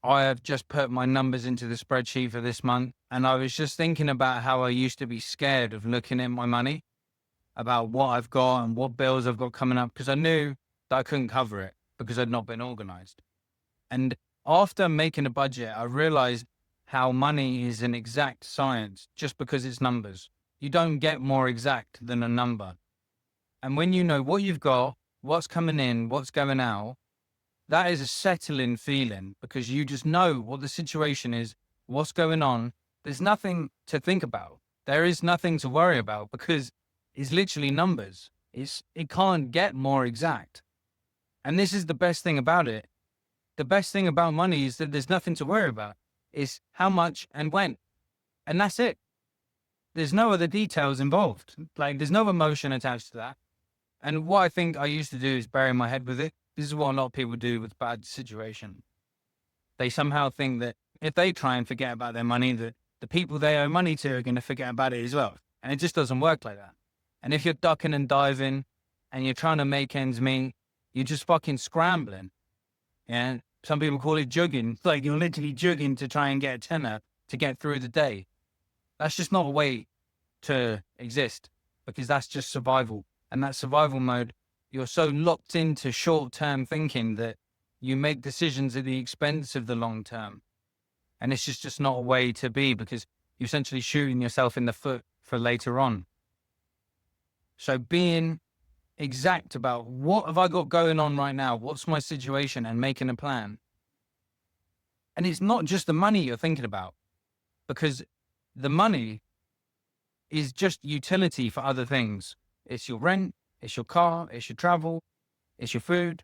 I have just put my numbers into the spreadsheet for this month, and I was just thinking about how I used to be scared of looking at my money, about what I've got and what bills I've got coming up, because I knew that I couldn't cover it because I'd not been organized. And after making a budget, I realized how money is an exact science just because it's numbers. You don't get more exact than a number. And when you know what you've got, what's coming in, what's going out, that is a settling feeling because you just know what the situation is, what's going on. There's nothing to think about. There is nothing to worry about because it's literally numbers. It can't get more exact. And this is the best thing about it. The best thing about money is that there's nothing to worry about. It's how much and when. And that's it. There's no other details involved. Like there's no emotion attached to that. And what I think I used to do is bury my head with it. This is what a lot of people do with bad situation. They somehow think that if they try and forget about their money, that the people they owe money to are going to forget about it as well. And it just doesn't work like that. And if you're ducking and diving and you're trying to make ends meet, you're just fucking scrambling. And some people call it jugging. It's like you're literally jugging to try and get a tenner to get through the day. That's just not a way to exist because that's just survival. And that survival mode, you're so locked into short-term thinking that you make decisions at the expense of the long term. And it's just not a way to be because you're essentially shooting yourself in the foot for later on. So being exact about what have I got going on right now? What's my situation and making a plan. And it's not just the money you're thinking about because the money is just utility for other things. It's your rent, it's your car, it's your travel, it's your food.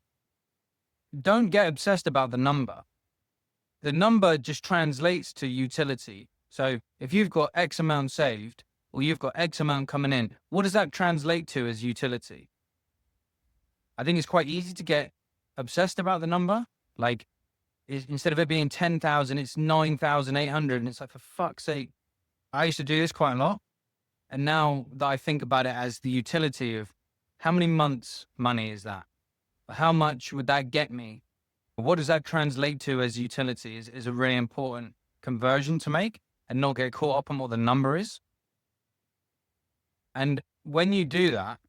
Don't get obsessed about the number. The number just translates to utility. So if you've got X amount saved or you've got X amount coming in, what does that translate to as utility? I think it's quite easy to get obsessed about the number. Like instead of it being 10,000, it's 9,800. And it's like, for fuck's sake, I used to do this quite a lot. And now that I think about it as the utility of how many months money is that? How much would that get me? What does that translate to as utility is a really important conversion to make and not get caught up on what the number is. And when you do that,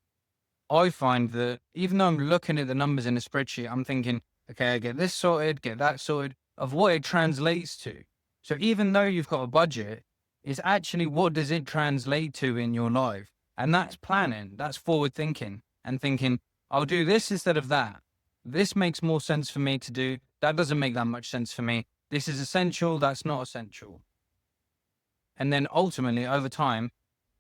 I find that even though I'm looking at the numbers in a spreadsheet, I'm thinking, okay, I get this sorted, get that sorted, of what it translates to. So even though you've got a budget, it's actually what does it translate to in your life? And that's planning, that's forward thinking and thinking, I'll do this instead of that. This makes more sense for me to do. That doesn't make that much sense for me. This is essential, that's not essential. And then ultimately, over time,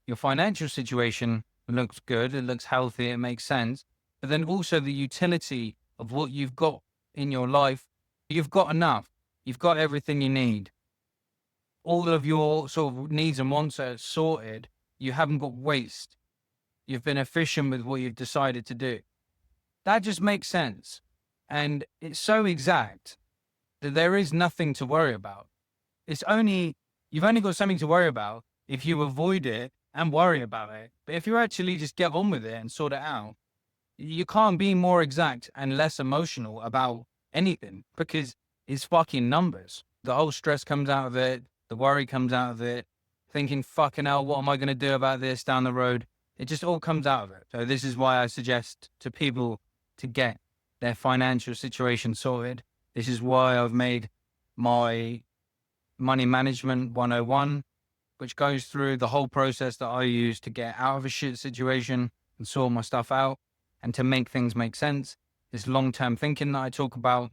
your financial situation looks good, it looks healthy, it makes sense. But then also the utility of what you've got in your life, you've got enough. You've got everything you need. All of your sort of needs and wants are sorted. You haven't got waste. You've been efficient with what you've decided to do. That just makes sense. And it's so exact that there is nothing to worry about. You've only got something to worry about if you avoid it and worry about it. But if you actually just get on with it and sort it out, you can't be more exact and less emotional about anything because it's fucking numbers. The whole stress comes out of it. The worry comes out of it. Thinking, fucking hell, what am I going to do about this down the road? It just all comes out of it. So this is why I suggest to people to get their financial situation sorted. This is why I've made my Money Management 101, which goes through the whole process that I use to get out of a shit situation and sort my stuff out and to make things make sense. This long-term thinking that I talk about,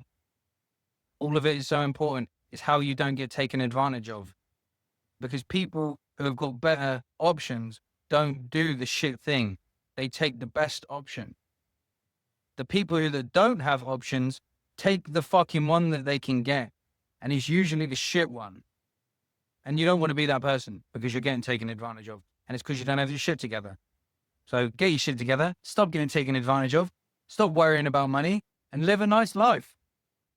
all of it is so important. It's how you don't get taken advantage of. Because people who have got better options don't do the shit thing. They take the best option. The people that don't have options take the fucking one that they can get. And it's usually the shit one. And you don't want to be that person because you're getting taken advantage of. And it's because you don't have your shit together. So get your shit together. Stop getting taken advantage of. Stop worrying about money and live a nice life.